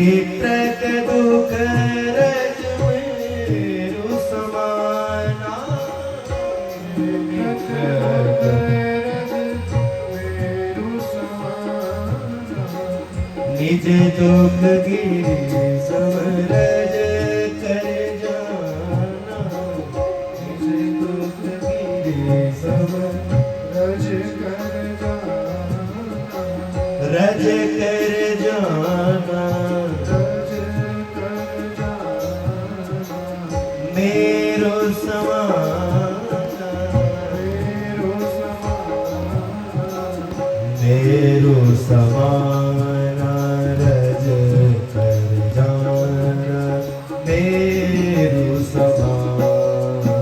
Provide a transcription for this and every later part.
चित्रक दुख रज मेरु समाना निज दुख गिरि सब रज कर जाना निज दुख गिरि सब रज कर जाना रज कर जाना मेरो समाना मेरो समाना रज कर जाना मेरो समाना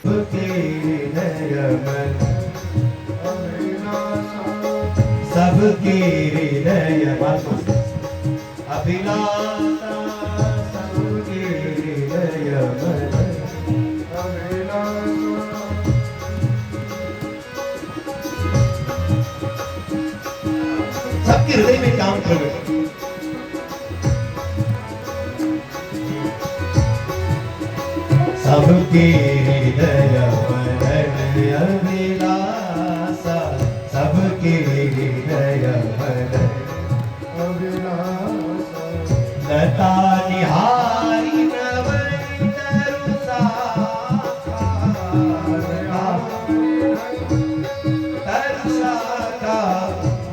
सबके हृदय सबके हृदय अभिलाषा सबके हृदय सबके हृदय में काम कर सबके हृदय अभिलाषा सबके हृदय अभिलाषा लता निहारी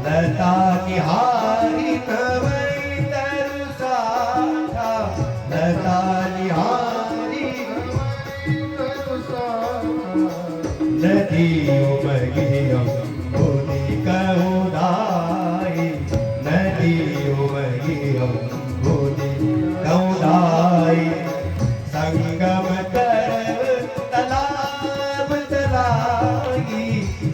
लता निहारी लता निहारी नदी उमगियम बुद्धि कहुदाई नदी उमगियम बुद्धि कहुदाई संगम करव तालाब तलाई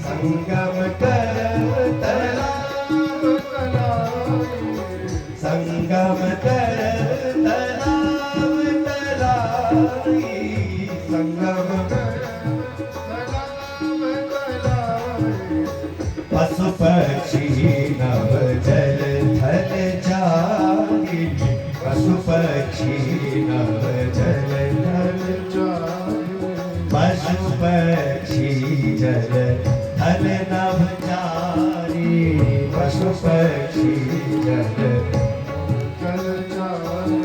संगम करव तालाब तलाई संगम करव तालाब तलाई संगम पशु पक्षी नव जल थल जारी पशु पक्षी नव जल थल जारी पशु पक्षी जल थल नभ जारी पशु पक्षी जल थल जारी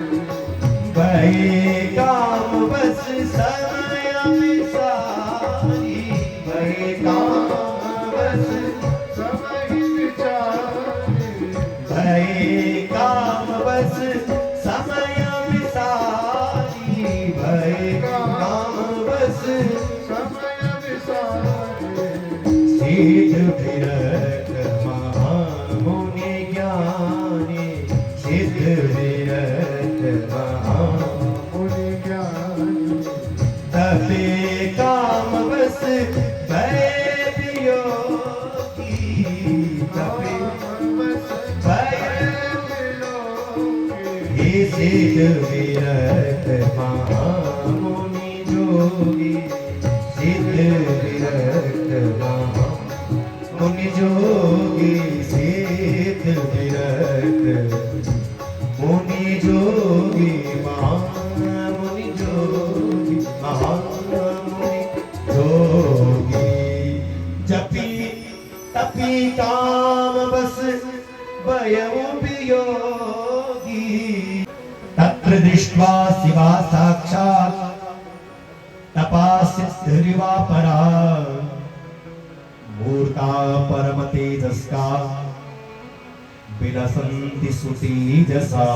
बहे काम बस समय विसारी बहे काम बस भय काम बस समय विसारी भय काम बस समय विसारी सिद्ध विरत महामुनि ज्ञानी सिद्ध विरत महामुनि ज्ञानी तपे काम बस भय वियोगी तपे सिद्ध विरत महामुनि जोगी सिद्ध विरत महामुनि जोगी सिद्ध विरत मुनि जोगी महामुनि जोगी महामुनि जोगी जपी तपी काम बस भयउ वियोगी तत्र दृष्ट्वा शिवा साक्षात् तपासिद्धिरिवा परा मूर्ता परम तेजस्का विलसन्ति सुतेजसा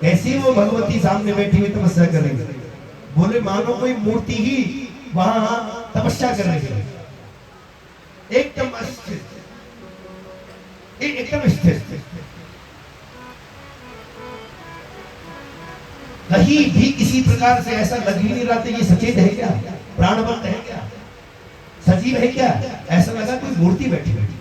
कैसी वो भगवती सामने बैठी हुई तपस्या कर रही है बोले मानो कोई मूर्ति ही वहां तपस्या कर रही है एकदम स्थिर एकदम स्थिर कहीं भी किसी प्रकार से ऐसा लग ही नहीं रहा था ये सचेत है क्या प्राणवंत है क्या सजीव है क्या ऐसा लगा कोई मूर्ति बैठी बैठी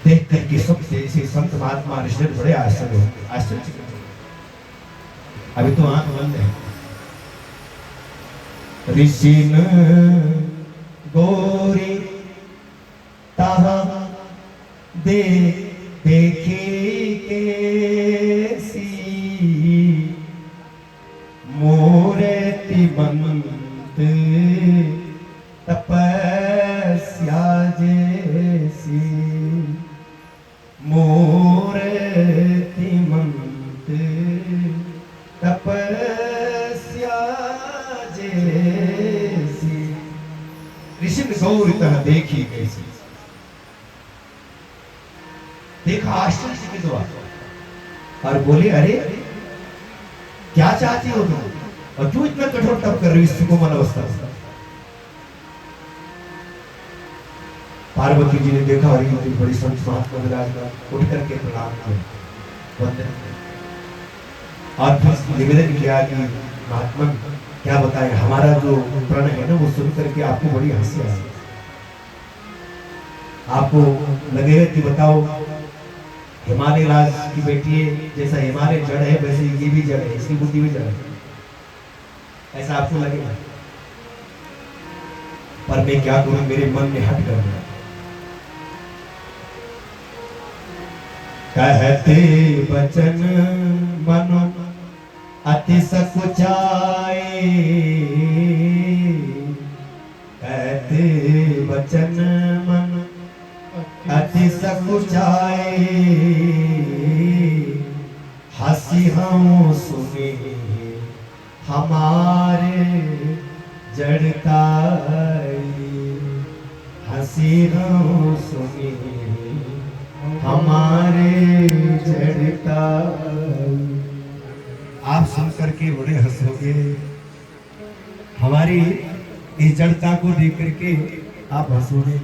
देख करके सब ऐसे संत महात्मा ऋषि बड़े आश्चर्य अभी तो आंख बंद है ऋषि गोरी दे देखी कैसी मूर्तिमंत तपस्या जैसी मूर्तिमंत तपस्या जैसी ऋषि गौर तह देखी कैसी। देखा आश्चर्य के द्वार और बोले अरे क्या चाहती हो तुम और क्यों इतना कठोर तप कर रही हो इस कोमल अवस्था में। पार्वती जी ने देखा और ये बड़ी संत महात्मा विराजमान उठ करके प्रणाम किया वंदन और फिर निवेदन किया कि महात्मा क्या बताएं हमारा जो प्रण है ना वो सुन करके आपको बड़ी हंसी आई आपको लगेगा कि बताओ हिमालय राज की बेटी है जैसा हिमालय जड़ है वैसे ये भी जड़ है इसकी बुद्धि भी जड़ है ऐसा आपको लगेगा पर मैं क्या करूं मेरे मन में हट कर गया। कहते बचन मनो अति सकुचाए कहते बचन मनो अति सकुचाए हंसी हम सुने हमारे जड़ता हंसी हम सुने हमारे जड़ता। आप सुन करके बड़े हंसोगे हमारी इस जड़ता को देख करके आप हंसोगे।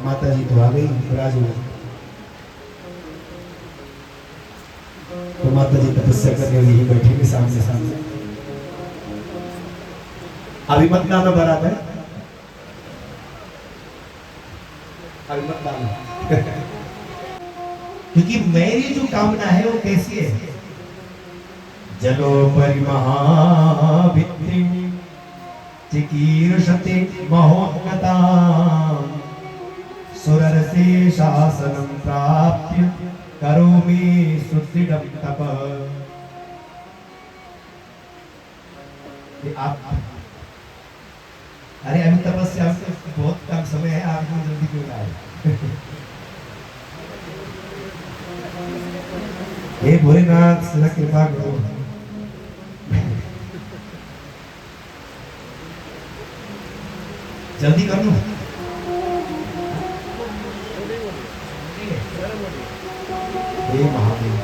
माता जी तो आ गई राजू तो माता जी तपस्या करने यही बैठेंगे सामने सामने। अभी मत गाना बराबर अभी मत गाना क्योंकि मेरी जो कामना है वो कैसी है जलो परिमहाभित्ति चिकीर्षते महोन्नता सुररसे शासनं प्राप्य करोमि सुदृढ़ं तप। आप अरे अभी तपस्या बहुत कम समय है आपको जल्दी क्यों आए। हे भोलेनाथ सदा कृपा करो जल्दी कर लो हे महादेव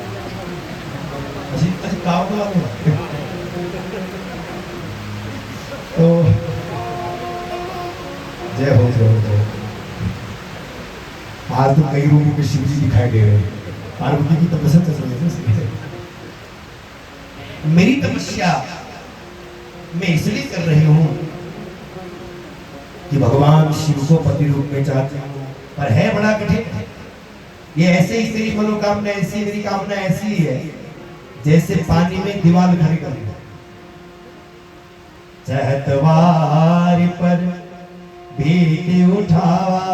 काव तो जय हो जय हो जय। आज तो कई रूपों में शिव जी दिखाई दे रहे हैं पार्वती की तपस्या चल रही है। मेरी तपस्या मैं इसलिए कर रही हूं कि भगवान शिव को पति रूप में चाहती हूं पर है बड़ा कठिन। ये ऐसे ही मेरी मनोकामना ऐसी मेरी कामना ऐसी है जैसे पानी में दीवार खड़ी कर चहतवार पर भीति उठावा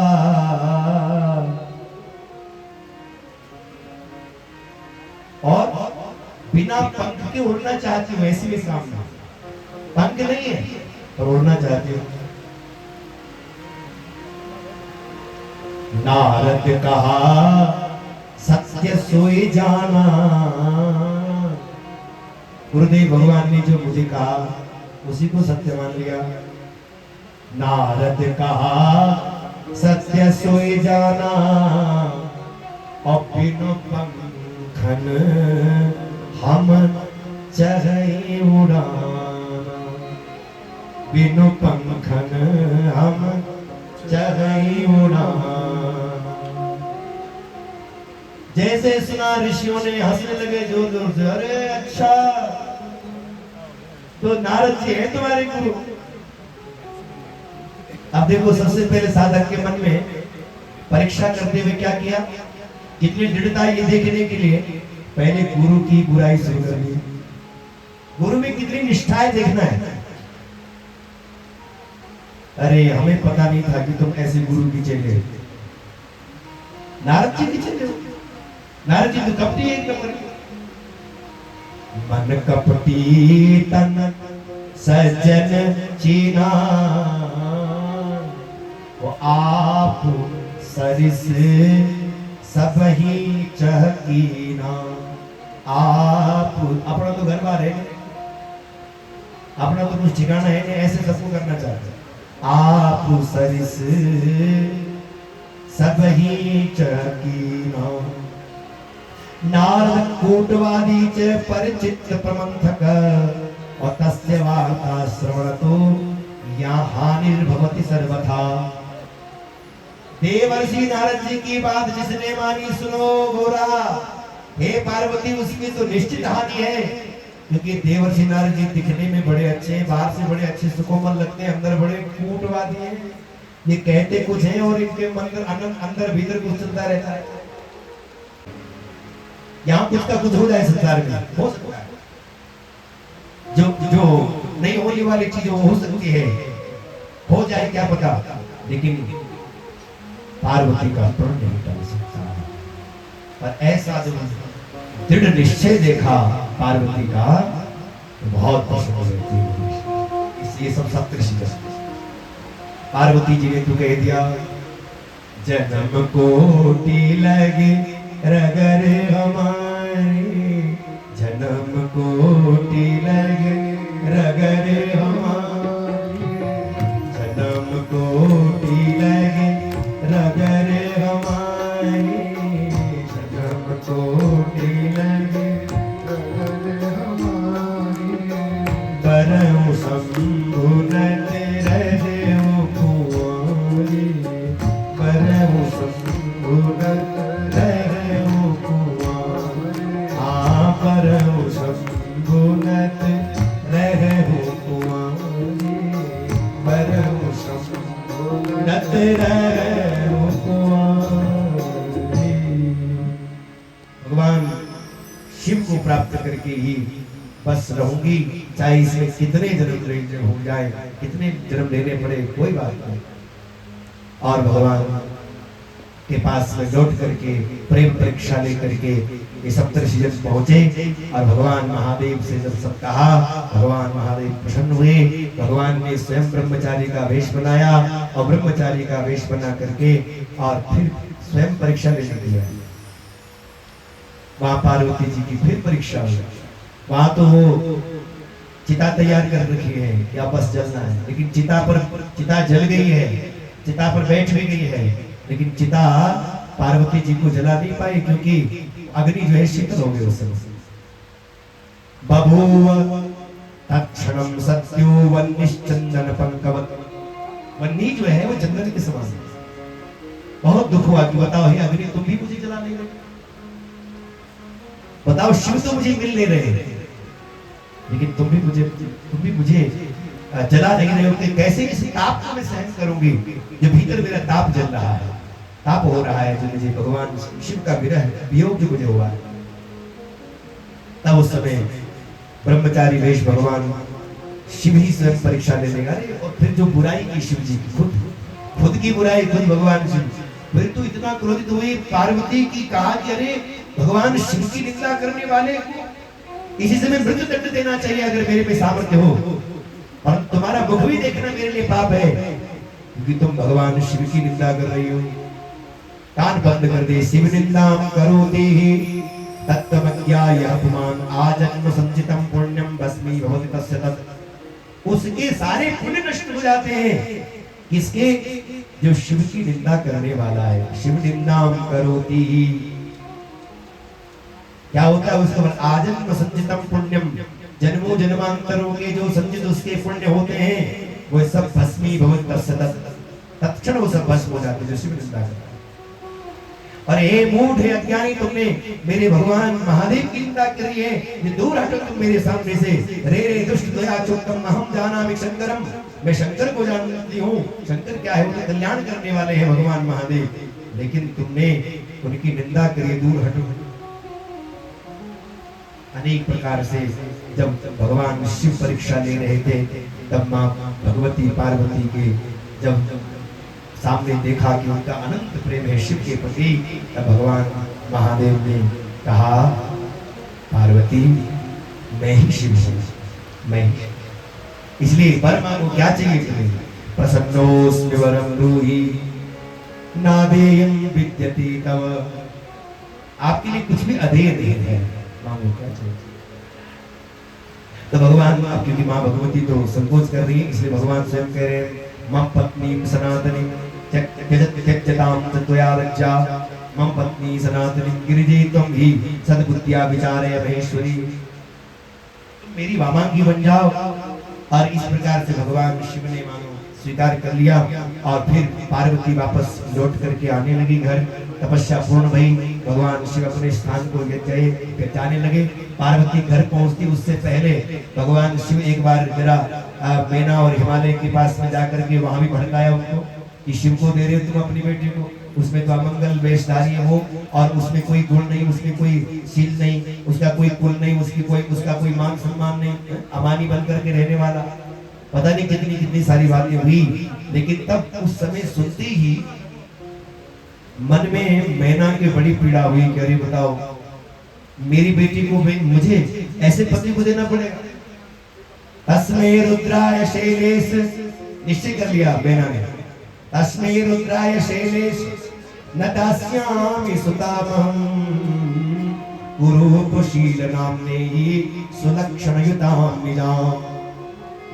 और बिना पंख के उड़ना चाहती हूँ ऐसी भी कामना। पंख नहीं है पर उड़ना चाहती हूँ। नारद कहा सत्य सोई जाना गुरुदेव भगवान ने जो मुझे कहा उसी को सत्य मान लिया। नारद कहा सत्य सोई जाना और बिनु पंखन हम चढ़े उड़ाना बिनु पंखन हम चढ़े उड़ाना। जैसे सुना ऋषियों ने हंसने लगे जोर जोर से अरे अच्छा तो नारद जी है तुम्हारे गुरु। अब देखो सबसे पहले साधक के मन में परीक्षा करते हुए क्या किया कितनी दृढ़ता ये देखने के लिए पहले गुरु की बुराई शुरू कर दी। गुरु में कितनी निष्ठाएं देखना है। अरे हमें पता नहीं था कि तुम ऐसे गुरु की चेले नारद जी की चले, नारद जी तो कपटी एक नंबर। मन कपटी तन सज्जन चीना, वो आप सरिस सब ही चहकीना। आप अपना तो घर बार है, अपना तो कुछ ठिकाना है, ऐसे सबको करना चाहते। आप सरिस सब ही चहकीना, नारद कूटवादी च परिचित प्रमंथक, और तस्य वार्ता श्रवणतो या हानिर्भवति सर्वथा। देवर्षि नारद जी की बात जिसने मानी सुनो गोरा, हे पार्वती उसकी तो निश्चित हानि है, क्योंकि देवर्षि नारद जी दिखने में बड़े अच्छे हैं, बाहर से बड़े अच्छे सुकोमल लगते हैं, अंदर बड़े कूटवादी हैं। ये कहते कुछ हैं और इनके अंदर भीतर कुछ चलता रहता है। यहाँ कुछ का कुछ हो जाए संसार में, हो सकता है। जो नहीं होने वाली चीज हो सकती है, हो जाए क्या पता, लेकिन पार्वती का प्रण नहीं टल सकता। पर ऐसा जो दृढ़ निश्चय देखा पार्वती का, तो बहुत पसंद होती। इसलिए सब सप्तऋषि पार्वती जी ने तो कह दिया, जन्म कोटि लगे रगर हमारे, जन्म कोटि लगे रगर हमारे, जन्म कोटि लगे रगर हमारे, जन्म कोटि लगे रगर हमारे। परम संभुनत रहदेव कुंवारे, परम संभुनत रहदेव कुंवारे। परम संभुनत रहदेव कुंवारे, परम संभुनत रहदेव कुंवारे। भगवान शिव को प्राप्त करके ही बस रहूंगी, चाहे इसमें कितने जन्म हो जाए, कितने जन्म लेने पड़े, कोई बात नहीं। और भगवान के पास में लौट करके प्रेम परीक्षा लेकर के ये सप्तऋषि जब पहुंचे, और भगवान महादेव से जब सब कहा, भगवान महादेव प्रसन्न हुए। भगवान ने स्वयं ब्रह्मचारी का वेश बनाया, और ब्रह्मचारी का वेश बना करके और फिर स्वयं परीक्षा लेने दिया। वहां पार्वती जी की फिर परीक्षा हुई। वहां तो वो चिता तैयार कर रखी है कि अब बस जलना है, लेकिन चिता जल गई है, चिता पर बैठ भी गई है, लेकिन चिता पार्वती जी को जला नहीं पाई, क्योंकि अग्नि जो है शीतल हो गई उस समय। बभूव तत्क्षणम सत्यो वन्निश्चंदन पंकवत, वन्नी जो है वो चंदन के समान है। बहुत दुख हुआ कि बताओ हे अग्नि, तुम भी मुझे जला नहीं रहे, बताओ शिव तो मुझे मिल नहीं रहे, लेकिन तुम भी मुझे जला नहीं रहे हो। कि कैसे इस ताप को मैं सहन करूंगी, जो भीतर मेरा ताप जल रहा है, ताप हो रहा है, जो मुझे भगवान शिव का विरह वियोग जो मुझे हुआ है। तब उस समय ब्रह्मचारी वेश भगवान शिव ही स्वयं परीक्षा लेने गए। और फिर जो बुराई की शिव जी की, खुद की बुराई खुद भगवान शिव, फिर तो इतना क्रोधित हुई पार्वती की, कहा कि अरे भगवान शिव की निंदा करने वाले इसी समय मृत्यु दंड देना चाहिए अगर मेरे पे सामर्थ्य हो, और तुम्हारा मुख भी देखना मेरे लिए पाप है, क्योंकि तुम भगवान शिव की निंदा कर रही हो। कान बंद कर दे। शिव निंदा करोति तत्त्वज्ञाय अपमान आजन्म संचितम पुण्यम भस्मी भवति तस्य तत्। उसके सारे पुण्य नष्ट हो जाते हैं, किसके? जो शिव की निंदा करने वाला है। शिव निंदा करोति, क्या होता है उसका? आजन्म संचितम पुण्यम, जन्मों जन्मांतरों के जो संचित उसके पुण्य होते हैं, वो सब भस्मी भवति तस्य तत्, तत्क्षण वो सब भस्म हो जाते हैं जो शिव निंदा करता है। और हे मूढ़, हे अज्ञानी, तुमने मेरे भगवान महादेव की निंदा करी है, ये दूर हटो तुम मेरे सामने से। रे रे दुष्ट दया चोक्तम अहम जानामि शंकरम, मैं शंकर को जानती हूँ। शंकर क्या है? वो कल्याण करने वाले हैं भगवान महादेव, लेकिन तुमने उनकी निंदा करी, दूर हटो। अनेक प्रकार से जब भगवान शिव परीक्षा ले रहे थे, तब माँ भगवती पार्वती के जब सामने देखा कि उनका अनंत प्रेम है शिव के प्रति, तब भगवान महादेव ने कहा, पार्वती मैं ही शिव हूँ, मैं ही। इसलिए परमा को क्या चाहिए तुम्हें? प्रसन्नोस्मि वरम ब्रूहि नादेयं विद्यते तव। आपके लिए कुछ भी अधेय नहीं है, मांगो क्या चाहिए। तो भगवान, अब क्योंकि माँ भगवती तो संकोच कर रही है, इसलिए भगवान स्वयं कह रहे हैं, मम पत्नी सनातनी त्यक्ताम तत्वया लज्जा, मम पत्नी सनातनी गिरिजे त्वं हि सद्बुद्ध्या विचारय महेश्वरी। तुम मेरी वामांगी बन जाओ। और इस प्रकार से भगवान शिव ने मानो स्वीकार कर लिया। और फिर पार्वती वापस लौट करके आने लगी घर। तपस्या पूर्ण भई, भगवान शिव अपने स्थान को जाने लगे। पार्वती घर पहुंचती उससे पहले भगवान शिव एक बार जरा मैना और हिमालय के पास में जाकर के वहां भी भड़काया उनको कि शिव को दे रहे हो तुम अपनी बेटी को, उसमें तो अमंगल वेशधारी है वो, और उसमें कोई गुण नहीं, उसमें कोई शील नहीं, उसका कोई कुल नहीं, उसका कोई मान सम्मान नहीं, अमानी बन करके रहने वाला। पता नहीं कितनी कितनी सारी बातें हुई। लेकिन तब उस समय सुनते ही मन में मैना की बड़ी पीड़ा हुई कि अरे बताओ, मेरी बेटी को मुझे ऐसे पति को देना पड़ेगा। तस्मै रुद्राय शैलेश, निश्चय कर लिया मैना ने, तस्मै रुद्राय शैलेश न दास्यामि सुतामहं गुरुपुशील नाम्ने सुलक्षणयुतां निजाम्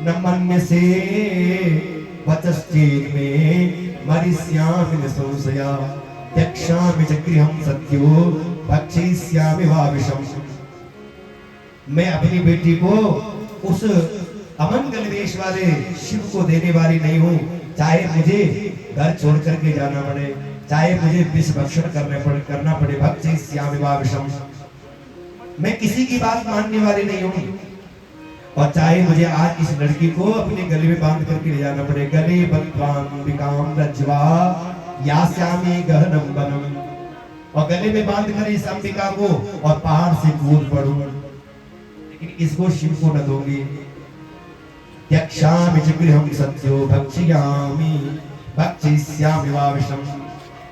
न मन्यसे वचश्चेत् मे मरिष्यामि न संशया त्यक्ष्यामि च गृहं सत्यो भक्षयिष्यामि वा विषम्। मैं अपनी बेटी को उस अमंगल वेश वाले शिव को देने वाली नहीं हूँ। चाहे मुझे घर छोड़ करके जाना पड़े, चाहे मुझे विष भक्षण करना पड़े, भक्षयिष्यामि वा विषम्। मैं किसी की बात मानने वाली नहीं हूँ। और चाहे मुझे आज इस लड़की को अपने गले में बांध करके ले जाना पड़े, गले बद्धाम्बिकां रज्वा यास्यामि गहनं वनम्, और गले में बांध कर इस अंबिका को और पहाड़ से कूद पड़ूं, लेकिन इसको शिव को न दूंगी। त्यक्ष्यामि च गृहं सत्यो भक्षयामि भक्षयिष्यामि वा विषम्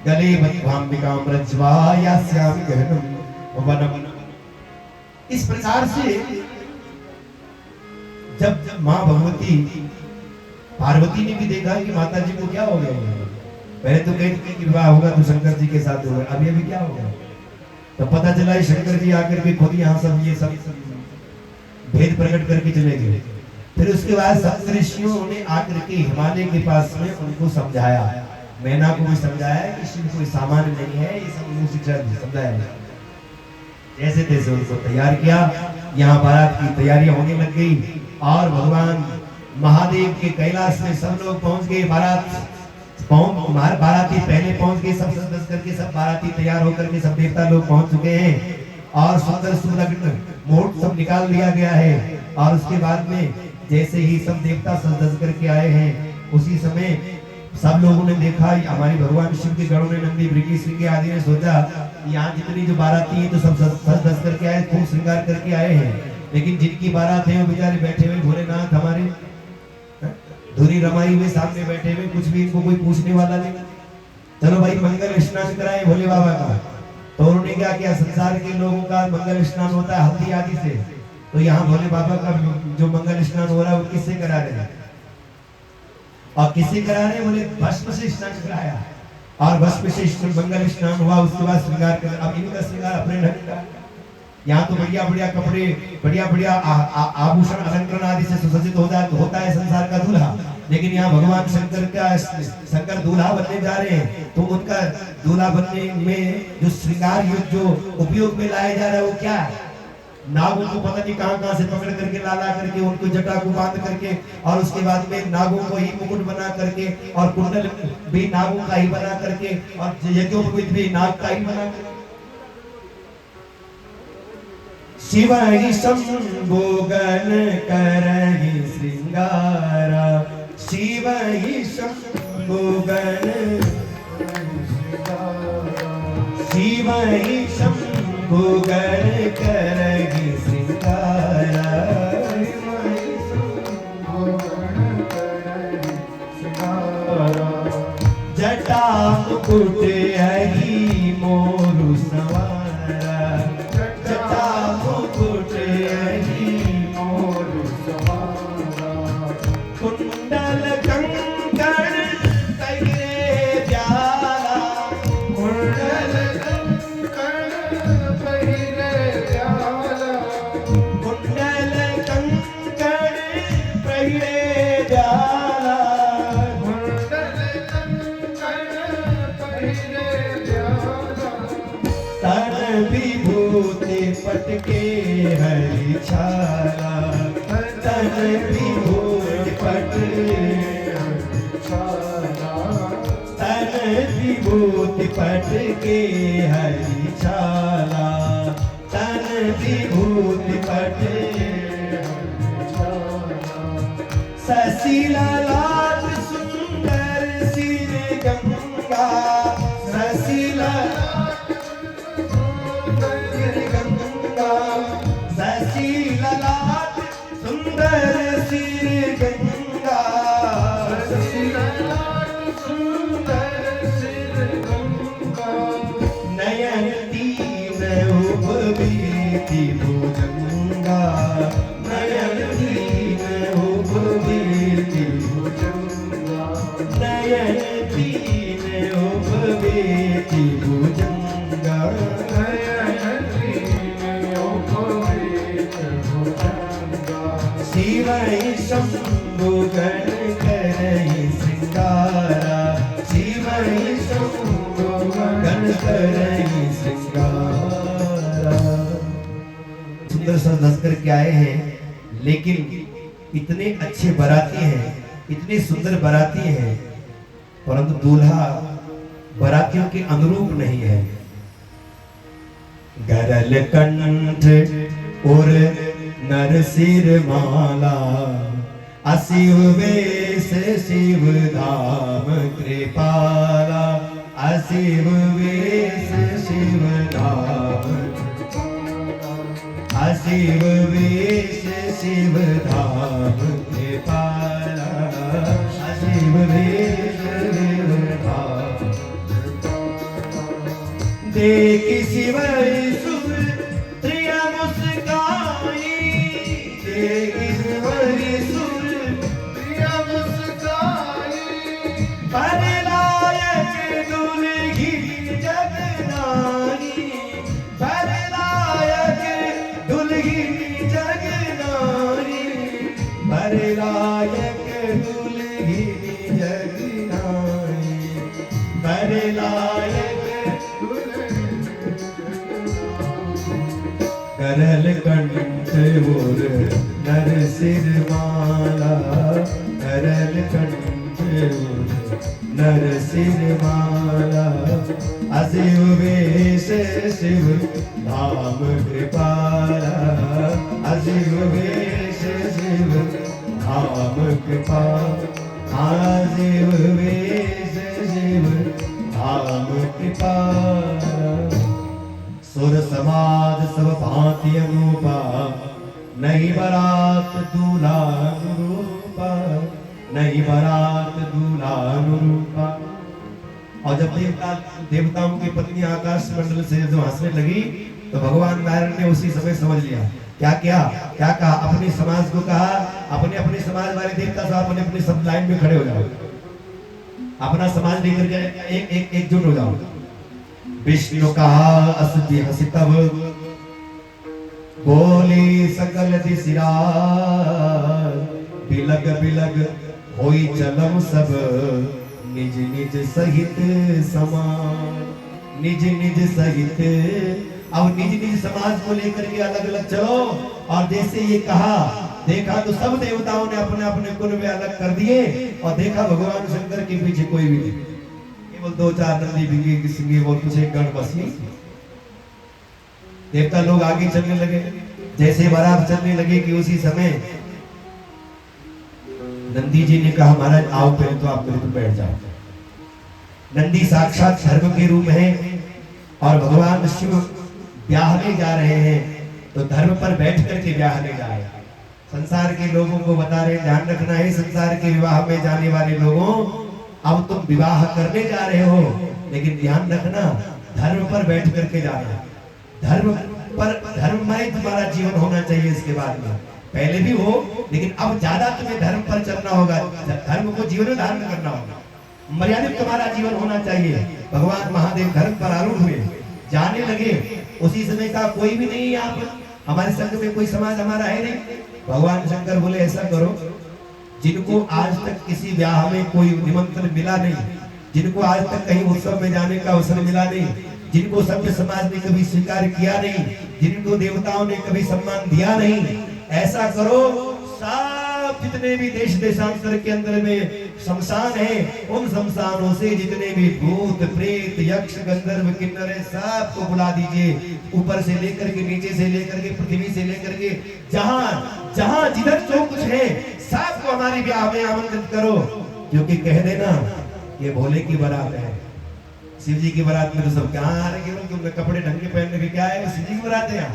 गले बद्धाम्बिकां रज्वा यास्यामि गहनं वनम्। इस प्रकार से जब माँ भगवती पार्वती ने भी देखा कि माता जी को क्या हो गया, पहले तो कहती कि विवाह होगा तो शंकर जी के साथ होगा, अभी क्या हो गया। तो पता चला शंकर जी आकर के खुद यहाँ सब ये सब भेद प्रकट करके चले गए। फिर उसके बाद सप्तऋषियों ने आकर के हिमालय के पास में उनको समझाया, मैना को भी समझाया कि शिव कोई सामान्य नहीं है, ये सब शिक्षा समझाया। जैसे तैसे उनको तैयार किया। यहाँ बारात की तैयारियां होने लग गई और भगवान महादेव के कैलाश में सब लोग पहुंच गए। बाराती पहले पहुंच गए, सब सज करके सब बाराती तैयार होकर के सब देवता लोग पहुंच चुके हैं और सुंदर सुलग्न मुहूर्त सब निकाल लिया गया है। और उसके बाद में जैसे ही सब देवता सज करके आए हैं, उसी समय सब लोगों ने देखा, हमारी भगवान शिव के गणों ने, नंदी भृगु सिंह आदि ने सोचा यहाँ जितनी जो बाराती है तो सब सज करके आए, खूब श्रृंगार करके आए हैं, लेकिन जिनकी बारात है वो बेचारे बैठे हुए भोलेनाथ हमारे धुरी रमाई हुए सामने बैठे हुए, कुछ भी इनको कोई पूछने वाला नहीं। चलो भाई मंगल स्नान कराए भोले बाबा का। तो उन्होंने क्या किया, संसार के लोगों का मंगल स्नान होता है हल्दी आदि से, तो यहाँ भोले बाबा का जो मंगल स्नान हो रहा है वो किससे करा रहे हैं, और किससे करा रहे हैं, बोले भस्म से स्नान कराया। और भस्म से मंगल स्नान हुआ, उसके बाद श्रृंगार कर। अब इनका श्रृंगार अपने ढंग का, यहाँ तो बढ़िया बढ़िया कपड़े, बढ़िया बढ़िया आभूषण अलंकरण आदि से सुसज्जित होता है संसार का दूल्हा, लेकिन यहाँ भगवान शंकर दूल्हा बनने जा रहे हैं, तो उनका दूल्हा बनने में जो श्रृंगार युक्त जो उपयोग में लाया जा रहा है वो क्या है। नागों को पता नहीं कहां से पकड़ करके ला करके उनको जटा को बांध करके, और उसके बाद में नागों को ही मुकुट बना करके, और कुंडल भी नागों का ही बना करके, और यज्ञोपवीत भी नाग का ही बना करके। शिव ही शंभो गण करहि श्रृंगारा, शिव ही शंभो गण, शिव ही शंभो गण करहि श्रृंगारा, मुकुट हरी मोरु सवारा, जटा मुकुट हरी मोरु सवारा, कुंडल कंकण तैरे प्याला, कुंडल कंकण तैरे प्याला, कुंडल कंकण तैरे प्याला, तन विभूति पटके हरि छाला, तन विभूति पटके हरि छाला, तन विभूति पटके हरि छाला, तन विभूति पटके हरि छाला, ससीला लाल सुंदर सिर गंगा, ससीला ललाट सुंदर सिर गंगा, सुंदर सिर गंगा, नयन दीन उपवीति भुजंगा, नयन दीन उपवीति भुजंगा, नयन दीन उपवीति भुजंगा, शिवै शंभु गण करई श्रृंगारा, शिवै शंभु गण करई श्रृंगारा। सुंदर सज कर के आए हैं, लेकिन इतने अच्छे बाराती हैं, इतने सुंदर बाराती हैं, परंतु दूल्हा बारातियों के अनुरूप नहीं है। गरल कंठ और नर सिर माला, अशिव वेश शिव धाम कृपाला, अशिव वेश शिव धाम, अशिव वेश शिव धाम कृपाला, अशिव वेश शिव धाम, देख शिव परलायक दुल्ही जगनानी, परलायक दुल्ही जगनानी, परलायक दुल्ही जगनानी, परलायक करल कंठ मोर नर सिर माला, करल कंठ नर सिर माला, अशिव वेश शिव धाम कृपाला, अशिव वेश शिव धाम कृपाला, अशिव वेश शिव धाम कृपाला। सुर समाज सब भांति अनुपा, नहीं बरात दूल्हा अनुरूपा, नहीं बारात दूल्हा अनुरूपा। और जब देवताओं की पत्नी आकाश मंडल से जो हंसने लगी, तो भगवान नारायण ने उसी समय समझ लिया। क्या क्या कहा? अपने समाज को कहा, अपने समाज वाले देवता सब अपने सब लाइन में खड़े हो जाओ, अपना समाज लेकर के एकजुट हो जाओ। विष्णु कहा असति हंसी तब, बोली सकल दिशिरा, बिलग बिलग होई चलम सब, निज निज सहित समान, निज निज सहित। अब निज निज समाज को लेकर के अलग अलग चलो। और जैसे ये कहा, देखा तो सब देवताओं ने अपने अपने कुल में अलग कर दिए, और देखा भगवान शंकर के पीछे कोई भी नहीं, केवल 2-4 नंदी बिंगे सिंगे और कुछ एक गण बस नहीं। देवता लोग आगे चलने लगे, जैसे बारात चलने लगे कि उसी समय नंदी जी ने कहा, महाराज आओ पहले तो आप मेरे पे बैठ जाओ। नंदी साक्षात धर्म के रूप है, और भगवान शिव ब्याहने जा रहे हैं, तो धर्म पर बैठ करके ब्याहने जा रहे हैं। संसार के लोगों को बता रहे, ध्यान रखना है, संसार के विवाह में जाने वाले लोगों, अब तुम विवाह करने जा रहे हो, लेकिन ध्यान रखना धर्म पर बैठ करके जाना, धर्ममय तुम्हारा जीवन होना चाहिए। इसके बाद में पहले भी हो, लेकिन अब ज्यादा तुम्हें धर्म पर चलना होगा, धर्म को जीवन में धारण करना होगा, मर्यादित तुम्हारा जीवन होना चाहिए। भगवान महादेव धर्म पर आरूढ़ हुए, जाने लगे। उसी समय का कोई भी नहीं यहाँ पर, हमारे संघ में कोई समाज हमारा है नहीं। भगवान शंकर बोले ऐसा करो, जिनको आज तक किसी ब्याह में कोई निमंत्रण मिला नहीं, जिनको आज तक कहीं उत्सव में जाने का अवसर मिला नहीं, जिनको सभ्य समाज ने कभी स्वीकार किया नहीं, जिनको देवताओं ने कभी सम्मान दिया नहीं, ऐसा करो सब जितने भी देश देशांतर के अंदर में शमशान है, उन शमशानों से जितने भी भूत प्रेत यक्ष गंधर्व किन्नर है, सबको बुला दीजिए। ऊपर से लेकर के, नीचे से लेकर के, पृथ्वी से लेकर के, जहां जहां जिधर जो कुछ है सबको हमारे ब्याह में आमंत्रित करो। क्योंकि कह देना ये भोले की बारात है, शिव जी की बारात में तो सब कहाँ आ रहे, केवल तुमने कपड़े ढंग के पहनने के क्या है, शिव जी की बारात है, यहाँ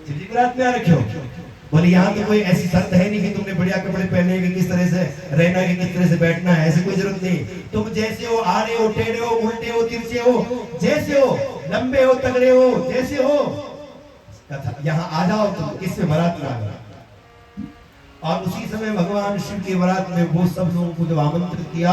शिव जी की बारात में आ रखे हो। बोले यहाँ तो कोई ऐसी शर्त है नहीं कि तुमने बढ़िया कपड़े पहने के, किस तरह से रहना है, किस तरह से बैठना है, ऐसी कोई जरूरत नहीं। तुम जैसे हो, आड़े हो, टेढ़े हो, उल्टे हो, तिरछे हो, जैसे हो, लंबे हो, तगड़े हो, जैसे हो, यहाँ आ जाओ, तुम किसमें बारात में आ जाओ। और उसी समय भगवान शिव की बारात में वो सब लोगों को जब आमंत्रित किया,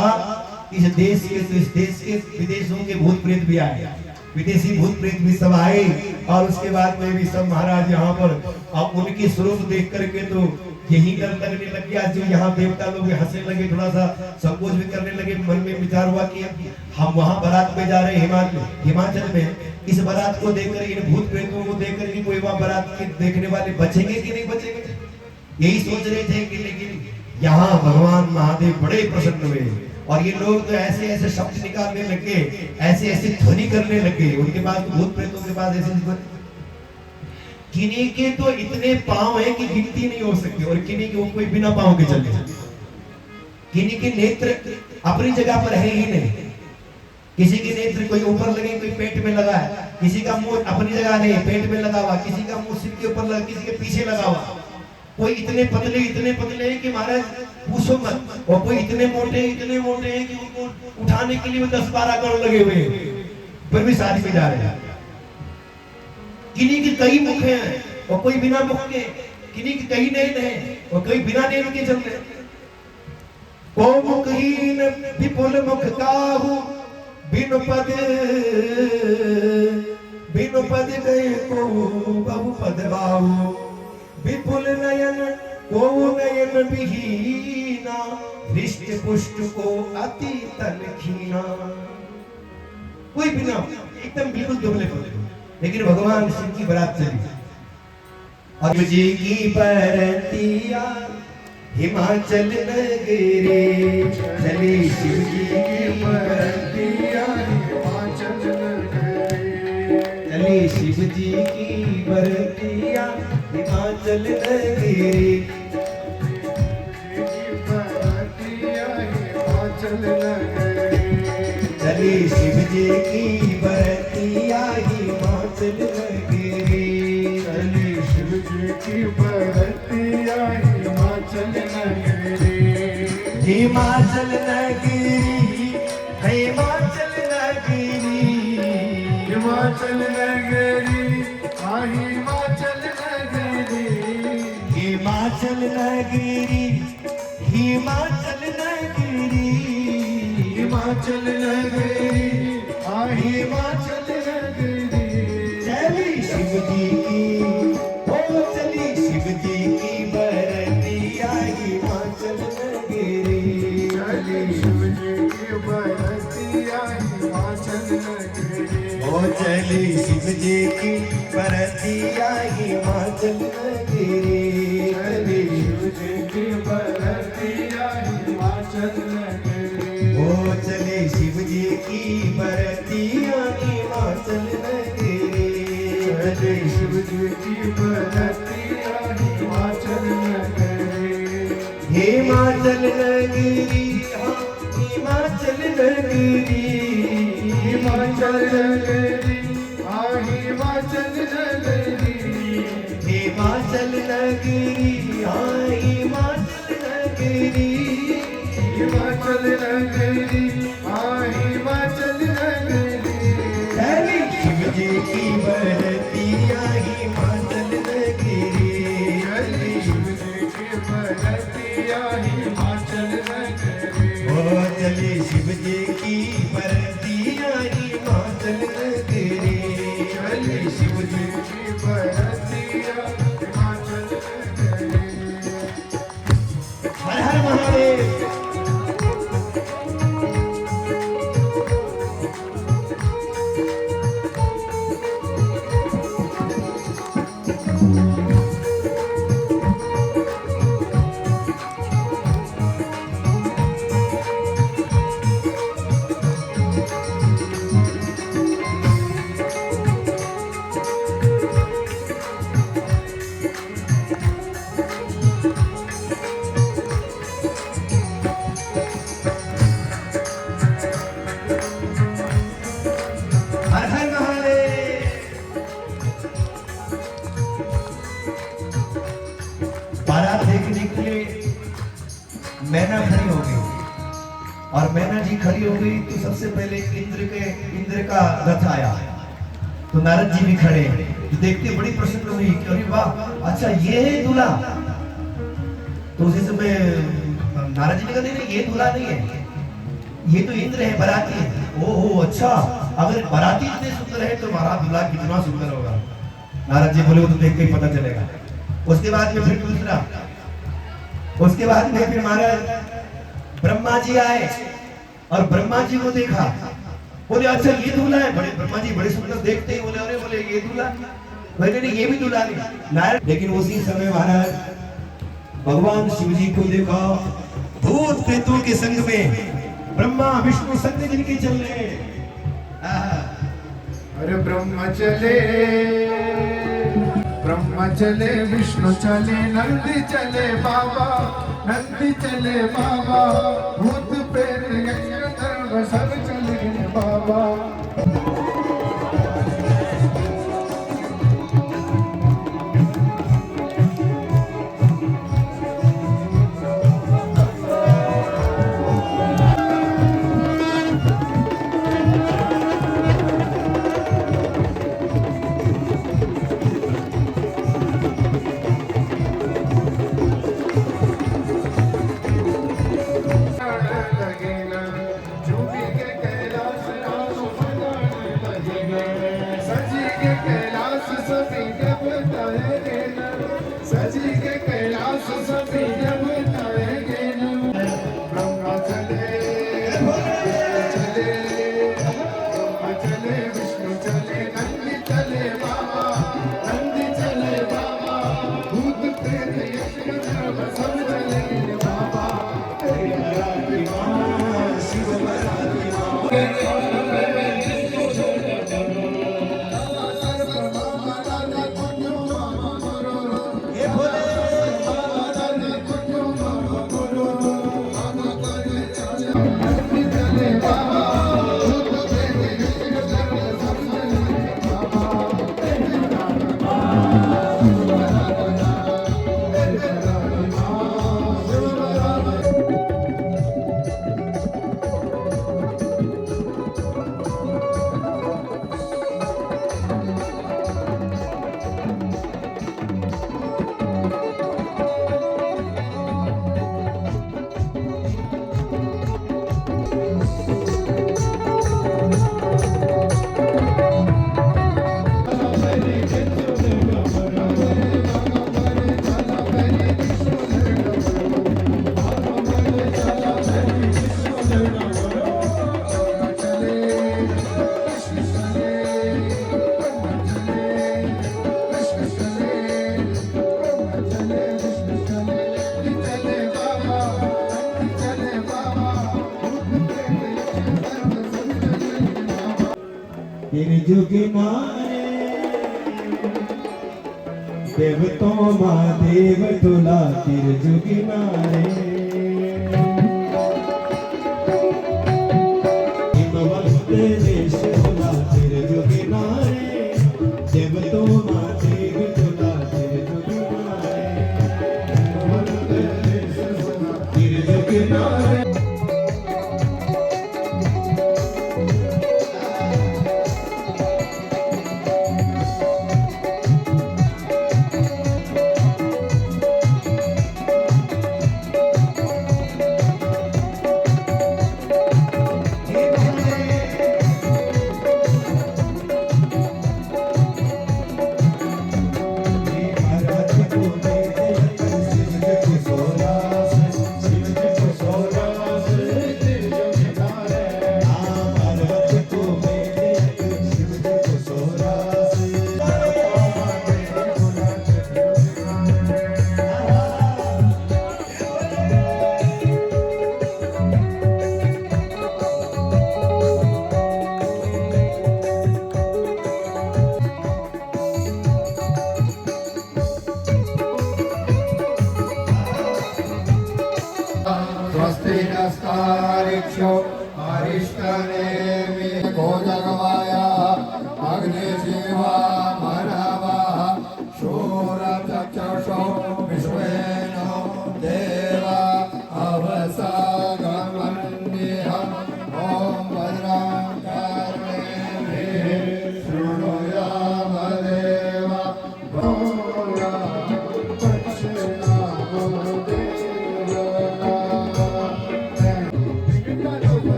इस देश के, तो इस देश के विदेशों के भूत प्रेत भी आए, विदेशी भूत प्रेत भी सब आए। और उसके बाद में भी सब महाराज यहाँ पर, अब उनकी स्वरूप देख करके तो यही डर लगने लग गया। जो यहाँ देवता लोग हंसने लगे, थोड़ा सा संकोच भी करने लगे। मन में विचार हुआ कि हम वहाँ बारात में जा रहे हैं हिमाचल में, इस बारात को देखकर, इन भूत प्रेतों को देखकर कि कोई वहाँ बारात के देखने वाले बचेंगे कि नहीं बचेंगे, यही सोच रहे थे। कि लेकिन यहाँ भगवान महादेव बड़े प्रसन्न हुए, और ये लोग तो ऐसे ऐसे शब्द निकालने लगे, ऐसे ऐसे ध्वनि करने लगे। उनके पास भूत प्रेतों के पास ऐसे, किन्हीं के तो इतने पांव हैं कि गिनती नहीं हो सकती, और किन्हीं के वो कोई बिना पांव के चलते, किन्हीं के नेत्र अपनी जगह पर है ही नहीं। किसी के नेत्र कोई ऊपर लगे, कोई पेट में लगा है, किसी का मुंह अपनी जगह नहीं, पेट में लगा हुआ, किसी का मुंह सिर के ऊपर लगा, किसी के पीछे लगा हुआ, कोई इतने पतले हैं कि महाराज पूछो मत, और कोई इतने मोटे हैं कि उनको उठाने के लिए 10-12 करोड़ लगे हुए हैं, फिर भी शादी में जा रहे हैं। किन्हीं के कई मुख हैं और कोई बिना मुख के, किन्हीं के कई नैन हैं और कोई बिना नैन के चल रहे। को मुखहीन विपुल मुख काहू, बिनु पद गए को बहु पद बाहू, विपुल नयन को नयन विहीना, हृष्ट पुष्ट को अति तन खीना। कोई बिना, एकदम बिल्कुल दुबले पतले। लेकिन भगवान शिव की बारात चली, और शिव जी की बरतिया हिमाचल नगरे चली, शिव जी की बरतिया हिमाचल नगरे चली, शिव जी की बरतिया हिमाचल नगरे चली, शिव जी की बरतिया हिमाचल नगरे चली, शिव जी की बरतिया हिमाचल नगरे, हिमाचल नगरी, हिमाचल नगरी, हिमाचल नगरी, हिमाचल नगरी, हिमाचल नगरी, हिमाचल नगरी, हिमाचल नगरी, हिमाचल नगरी चली शिव जी की, ओ चली शिव जी की बरतिया हिमाचल नगरी चली, शिव जी की बरतिया हिमाचल नगरी, ओ चली शिव जी की बरतिया हिमाचल नगरी चली, शिव जी की बरतिया हिमाचल नगरी, ओ चले शिव जी की बरतिया हिमाचल नगरी चले, शिव जी की बरतिया हिमाचल नगरी, हिमाचल नगरी, हिमाचल नगरी, हिमाचल नगरी, हिमाचल नगरी, हिमाचल नगरी, हिमाचल नगरी, हिमाचल नगरी, हिमाचल नगरी। बरतिया हिमाचल नगरी। ओ चले शिव जी की बरतिया हिमाचल नगरी। चले शिव जी की बरतिया हिमाचल नगरी। हर हर महादेव। हर हर महादेव। बारात देखने के लिए मैना खड़ी हो गई और मैना जी खड़ी हो गई तो सबसे पहले इंद्र का रथ आया तो नारद जी भी खड़े तो देखते बड़ी प्रसन्न हुई कि अरे वाह अच्छा ये है दूल्हा। तो उसी समय नारद जी ने कहा नहीं ये दूल्हा नहीं है ये तो इंद्र है बाराती है। ओहो अच्छा अगर बाराती इतने सुंदर है तो हमारा दूल्हा कितना सुंदर होगा। नारद जी बोले वो तो देख के ही पता चलेगा। उसके बाद में फिर दूसरा उसके बाद में फिर महाराज ब्रह्मा जी आए और ब्रह्मा जी को देखा बोले अच्छा ये दूल्हा है। बड़े ब्रह्मा जी बड़े सुंदर देखते ही बोले ये दूल्हा मैंने नहीं ये भी दूल्हा नहीं नारद। लेकिन उसी समय महाराज भगवान शिव जी को देखा भूत प्रेतों के संग में ब्रह्मा विष्णु संग जिनके चल रहे अरे ब्रह्म चले विष्णु चले नंदी चले बाबा नंदी चले बाबा भूत प्रेत यज्ञ सब चले बाबा। सजी के कैलाश सभी जब ताएंगे ब्रह्मा चले विष्णु चले नंदी चले बाबा भूत प्रेत यज्ञ सब चले बाबा। शिव देव तो महादेव तुला तिरजुगी नारे हिमवंत देश तुला तिरजुगी नारे देव तो महादेव तुला तिरजुगी नारे हिमवंत देश तुला तिरजुगी नारे। स्वस्ति नस्तारिक्षो अरिष्टनेमि गोजगमाया अग्निजीवा